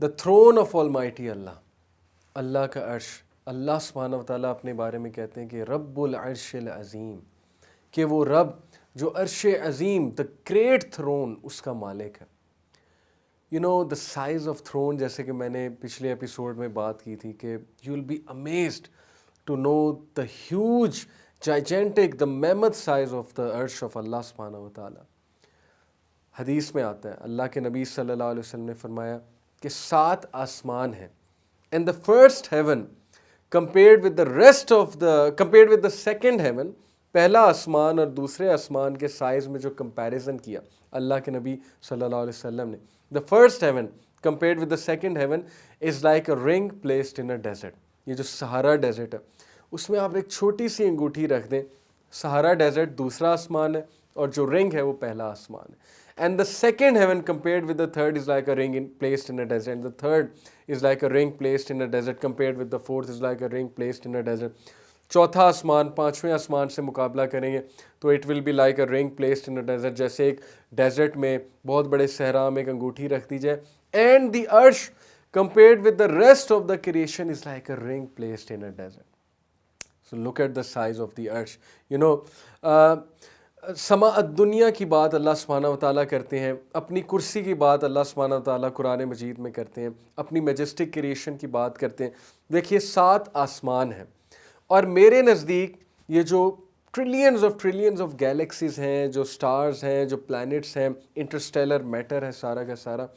The throne of almighty अल्लाह, अल्लाह का अर्श। अल्लाह सुब्हानहू व तआला अपने बारे में कहते हैं कि रब्बुल अर्शिल अज़ीम, कि वो रब जो अर्श अज़ीम, द ग्रेट थ्रोन, उसका मालिक है। You know the size of throne, जैसे कि मैंने पिछले एपिसोड में बात की थी कि you will be amazed to know the huge gigantic, the mammoth size of the अर्श ऑफ अल्लाह सुब्हानहू व तआला। हदीस में आता है, अल्लाह के नबी सल्लल्लाहु अलैहि वसल्लम ने फरमाया कि 7 आसमान हैं, and the first heaven compared with the rest of the compared with the second heaven, पहला आसमान और दूसरे आसमान के साइज़ में जो कंपैरिजन किया अल्लाह के नबी सल्लल्लाहु अलैहि वसल्लम ने, the first heaven compared with the second heaven is like a ring placed in a desert. ये जो सहारा डेजर्ट है, उसमें आप एक छोटी सी अंगूठी रख दें, सहारा डेजर्ट दूसरा आसमान है और जो रिंग है वो पहला आसमान है। And the second heaven compared with the third is like a ring placed in a desert. And the third is like a ring placed in a desert compared with the fourth is like a ring placed in a desert. चौथा आसमान पांचवें आसमान से मुकाबला करेंगे तो it will be like a ring placed in a desert, जैसे एक डेजर्ट में बहुत बड़े सहरा में एक अंगूठी रख दी जाए। एंड द अर्श compared with the rest of the creation is like a ring placed in a desert. So look at the size of the arsh. You know, समा दुनिया की बात अल्लाह सुब्हानहू व तआला करते हैं, अपनी कुर्सी की बात अल्लाह सुब्हानहू व तआला कुरान मजीद में करते हैं, अपनी मैजेस्टिक क्रिएशन की बात करते हैं। देखिए 7 आसमान हैं और मेरे नज़दीक ये जो ट्रिलियंस ऑफ गैलेक्सीज हैं, जो स्टार्स हैं, जो प्लैनेट्स हैं, इंटरस्टेलर मैटर है सारा का सारा,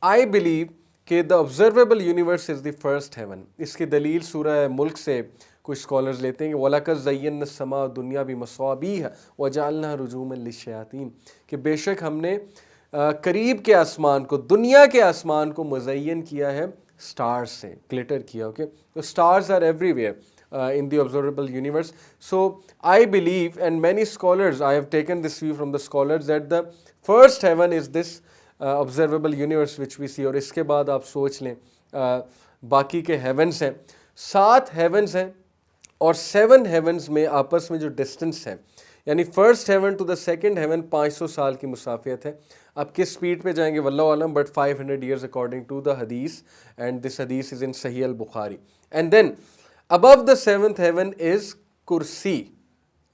आई बिलीव कि the observable universe is the first heaven. इसकी दलील सूरह मुल्क से कुछ स्कॉलर्स लेते हैं कि वलक़द ज़य्यना समा दुनिया भी मसाबीह वजअलना रुजूमन लिश्शयातीन, कि बेशक हमने करीब के आसमान को, दुनिया के आसमान को मुज़य्यन किया है स्टार्स से, ग्लिटर किया। ओके, तो stars are everywhere in the observable universe. So I believe, and many scholars, I have taken this view from the scholars, that the first heaven is this observable universe which we see. और इसके बाद आप सोच लें बाकी के heavens हैं, 7 heavens हैं और 7 heavens में आपस में जो डिस्टेंस है, यानी first heaven to the second heaven 500 साल की मुसाफियत है। अब किस स्पीड पे जाएंगे वल्लाहु आलम, but 500 years according to the हदीस, एंड दिस हदीस इज़ इन सही अल बुखारी। And then above the 7th heaven is kursi.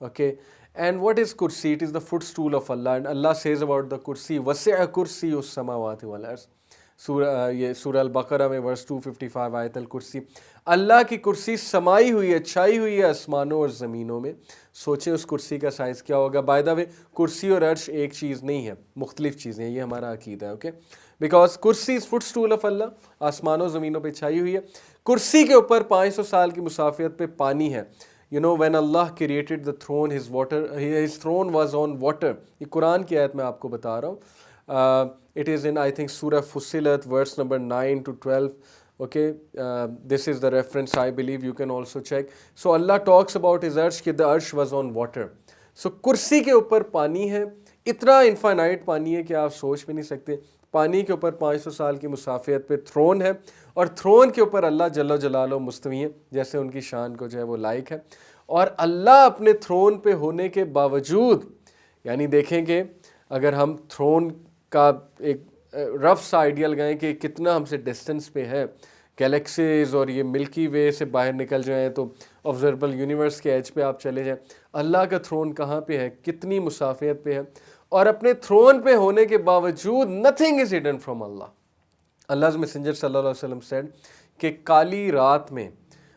Okay, and what is kursi? It is the footstool of Allah, and Allah says about the kursi, wasi'a kursiyus samawati wal ard. ये सूरह अल-बकरा में verse 255 आयत अल कुर्सी, अल्लाह की कुर्सी समाई हुई है, छाई हुई है आसमानों और ज़मीनों में। सोचें उस कुर्सी का साइज़ क्या होगा। बाय द वे कुर्सी और अर्श एक चीज़ नहीं है, मुख्तलिफ चीज़ें हैं, ये हमारा अकीदा है। ओके, बिकॉज कुर्सी इज़ फुटस्टूल ऑफ अल्लाह, आसमानों ज़मीनों पे छाई हुई है। कुर्सी के ऊपर 500 साल की मुसाफियत पे पानी है। You know when Allah created the throne, his throne was on water. ये कुरान की आयत मैं आपको बता रहा हूँ। It is in, I think, Surah Fussilat, verse number 9 to 12. Okay, this is the reference, I believe. You can also check. So Allah talks about his arsh, कि the arsh was on water. So कुर्सी के ऊपर पानी है, इतना infinite पानी है कि आप सोच भी नहीं सकते। पानी के ऊपर 500 साल की मुसाफियत पे थ्रोन है, और थ्रोन के ऊपर अल्लाह जल्ल जलालो मुस्तवी है, जैसे उनकी शान को जो है वो लायक है। और अल्लाह अपने थ्रोन पे होने के बावजूद, यानी देखेंगे अगर हम थ्रोन का एक रफ सा आइडिया लगाएं कि कितना हमसे डिस्टेंस पे है, गैलेक्सीज और ये मिल्की वे से बाहर निकल जाएं तो ऑब्जर्वेबल यूनिवर्स के एज पे आप चले जाएं, अल्लाह का थ्रोन कहाँ पे है, कितनी मुसाफियत पे है, और अपने थ्रोन पे होने के बावजूद नथिंग इज हिडन फ्रॉम अल्लाह। अल्लाह's मैसेंजर सल्लल्लाहु अलैहि वसल्लम सेड कि काली रात में,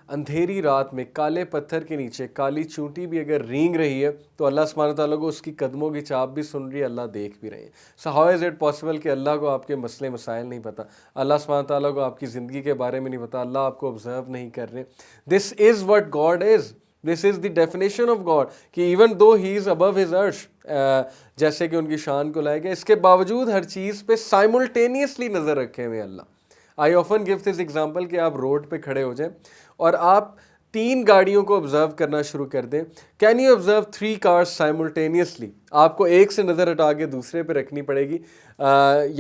अंधेरी रात में, काले पत्थर के नीचे काली चूंटी भी अगर रींग रही है तो अल्लाह सुब्हानहू तआला को उसकी कदमों की चाप भी सुन रही है, अल्लाह देख भी रहे हैं। So how is it possible कि अल्लाह को आपके मसले मसाइल नहीं पता, अल्लाह सुब्हानहू तआला को आपकी ज़िंदगी के बारे में नहीं पता, अल्लाह आपको ऑब्जर्व नहीं कर रहे। This is what God is, this is the definition of God, कि even though he is above his अर्श, जैसे कि उनकी शान को लाएगा, इसके बावजूद हर चीज़ पे साइमल्टेनियसली नज़र रखे हुए अल्लाह। I often give this example कि आप रोड पे खड़े हो जाएं और आप 3 गाड़ियों को ऑब्जर्व करना शुरू कर दें। Can you observe 3 cars simultaneously? आपको एक से नज़र हटा के दूसरे पे रखनी पड़ेगी,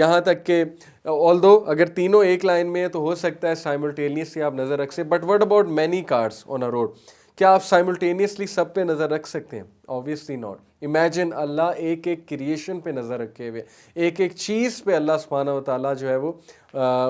यहाँ तक कि ऑल्दो अगर तीनों एक लाइन में है तो हो सकता है साइमल्टेनियसली आप नज़र रख से, but what about many cars on a road? क्या आप साइमल्टेनियसली सब पे नज़र रख सकते हैं? Obviously not. इमेजिन अल्लाह एक एक क्रिएशन पे नज़र रखे हुए, एक एक चीज़ पे अल्लाह सुब्हानहू व तआला जो है वो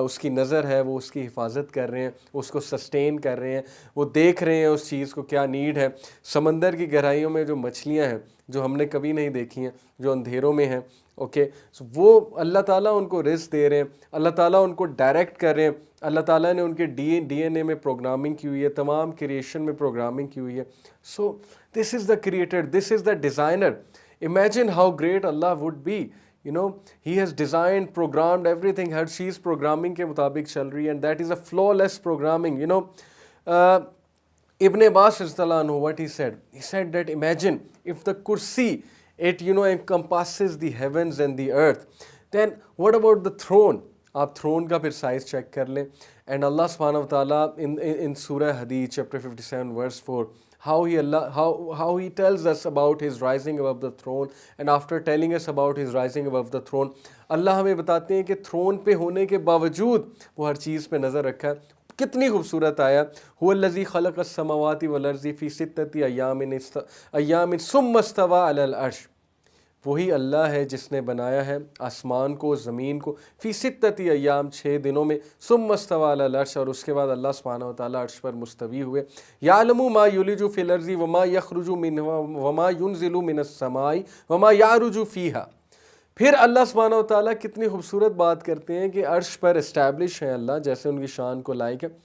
उसकी नज़र है, वो उसकी हिफाजत कर रहे हैं, उसको सस्टेन कर रहे हैं, वो देख रहे हैं उस चीज़ को क्या नीड है। समंदर की गहराइयों में जो मछलियाँ हैं जो हमने कभी नहीं देखी हैं, जो अंधेरों में हैं, ओके, सो वो अल्लाह ताला उनको रिज़्क़ दे रहे हैं, अल्लाह ताला उनको डायरेक्ट कर रहे हैं, अल्लाह ताला ने उनके डीएनए में प्रोग्रामिंग की हुई है, तमाम क्रिएशन में प्रोग्रामिंग की हुई है। So this is the creator, this is the designer. Imagine how great Allah would be, you know, he has designed, programmed everything, her cheese programming के मुताबिक चल रही है, and that is a flawless programming, you know. Ibn Abbas radiallahu anhu, what he said that imagine if the kursi, it, you know, encompasses the heavens and the earth, then what about the throne? आप throne का फिर size check कर लें, and Allah subhanahu wa ta'ala in Surah Hadid chapter 57 verse 4, how he tells us about his rising above the throne, and after telling us about his rising above the throne, अल्लाह हमें बताते हैं कि throne पे होने के बावजूद वो हर चीज़ पे नज़र रखा है। कितनी खूबसूरत आया, हुवल्लज़ी खलक़स समावाति वल अर्ज़ि फ़ी सित्तति अय्यामिन सुम्मा इस्तवा अलल अर्श। वही अल्लाह है जिसने बनाया है आसमान को, ज़मीन को, फ़ी सित्तति अय्याम 6 दिनों में, सुम्मा इस्तवा अलल अर्श, और उसके बाद अल्लाह सुब्हानहू व तआला अर्श पर मुस्तवी हुए। यालमु मा युलिजु फ़िल अर्ज़ि वमा यख़रुजु मिन्हा वमा युनज़िलु मिनस समाई वमा यारुजु फ़ीहा। फिर अल्लाह सुब्हानहू व तआला कितनी खूबसूरत बात करते हैं कि अर्श पर इस्टेब्लिश है अल्लाह, जैसे उनकी शान को लायक है।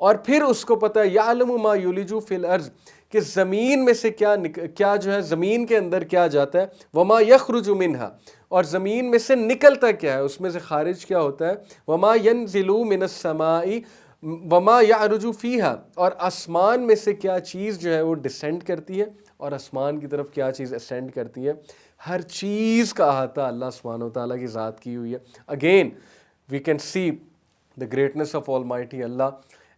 और फिर उसको पता है यालमु मा युलिजु फिल अर्ज़, कि ज़मीन में से क्या जो है ज़मीन के अंदर क्या जाता है, वमा यख़रुजु मिन्हा, और ज़मीन में से निकलता क्या है, उसमें से खारिज क्या होता है, वमा यनज़िलु मिनस समाई वमा यारुजु फ़ीहा, और आसमान में से क्या चीज़ जो है वो डिसेंड करती है और आसमान की तरफ क्या चीज़ असेंड करती है। हर चीज़ का अहाता अल्लाह सुब्हानहू व तआला की ज़ात की हुई है। Again we can see the greatness of almighty Allah,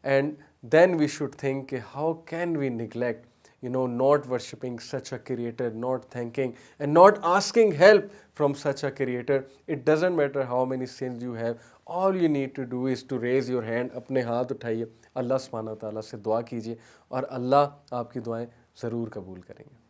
and then we should think how can we neglect, you know, not worshipping such a creator, not thanking and not asking help from such a creator. It doesn't matter how many sins you have, all you need to do is to raise your hand, अपने हाथ उठाइए, अल्लाह सुब्हानहू व तआला से दुआ कीजिए और अल्लाह आपकी दुआएं ज़रूर कबूल करेंगे।